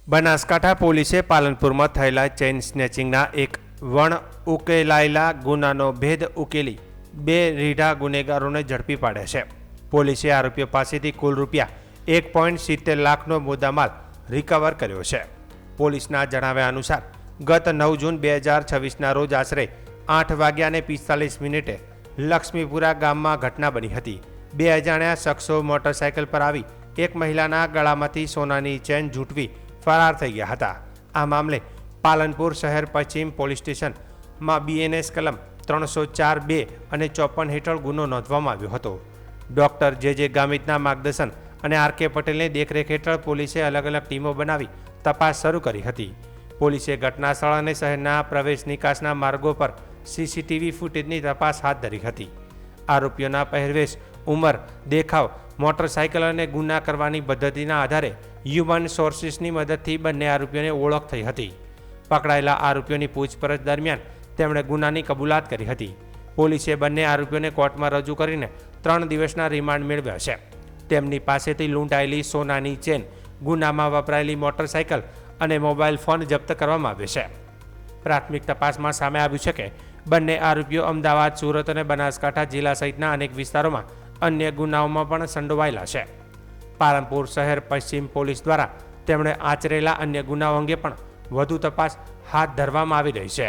બનાસકાંઠા પોલીસે પાલનપુરમાં થયેલા ચેઇન સ્નેચિંગના એક ઉકેલાયેલા ગુનાનો ભેદ ઉકેલી 2 રીઢા ગુનેગારોને ઝડપી પાડ્યા છે. પોલીસે આરોપીઓ પાસેથી કુલ રૂપિયા 1.70 લાખનો મુદ્દામાલ રિકવર કર્યો છે. પોલીસના જણાવ્યા અનુસાર ગત 9 જૂન 2026ના રોજ આશરે 8:45 લક્ષ્મીપુરા ગામમાં ઘટના બની હતી. 2 અજાણ્યા શખ્સો મોટરસાયકલ પર આવી એક મહિલાના ગળામાંથી સોનાની ચેન ઝૂંટવી ફરાર થઈ ગયા હતા. આ મામલે પાલનપુર શહેર પશ્ચિમ પોલીસ સ્ટેશનમાં BNS કલમ 304(2) અને 54 હેઠળ ગુનો નોંધવામાં આવ્યો હતો. ડોક્ટર JJ ગામિતના માર્ગદર્શન અને RK પટેલની દેખરેખ હેઠળ પોલીસે અલગ અલગ ટીમો બનાવી તપાસ શરૂ કરી હતી. પોલીસે ઘટના સ્થળ અને શહેરના પ્રવેશ નિકાસના માર્ગો પર CCTV ફૂટેજની તપાસ હાથ ધરી હતી. આરોપીઓના પહેરવેશ, ઉંમર, દેખાવ, મોટરસાયકલ અને ગુના કરવાની પદ્ધતિના આધારે હ્યુમન સોર્સિસની મદદથી બંને આરોપીઓને ઓળખ થઈ હતી. પકડાયેલા આરોપીઓની પૂછપરછ દરમિયાન તેમણે ગુનાની કબૂલાત કરી હતી. પોલીસે બંને આરોપીઓને કોર્ટમાં રજૂ કરીને 3 દિવસના રિમાન્ડ મેળવ્યા છે. તેમની પાસેથી લૂંટાયેલી સોનાની ચેન, ગુનામાં વપરાયેલી મોટરસાયકલ અને મોબાઈલ ફોન જપ્ત કરવામાં આવ્યો છે. પ્રાથમિક તપાસમાં સામે આવ્યું છે કે બંને આરોપીઓ અમદાવાદ, સુરત અને બનાસકાંઠા જિલ્લા સહિતના અનેક વિસ્તારોમાં અન્ય ગુનાઓમાં પણ સંડોવાયેલા છે. પાલનપુર શહેર પશ્ચિમ પોલીસ દ્વારા તેમણે આચરેલા અન્ય ગુનાઓ અંગે પણ વધુ તપાસ હાથ ધરવામાં આવી રહી છે.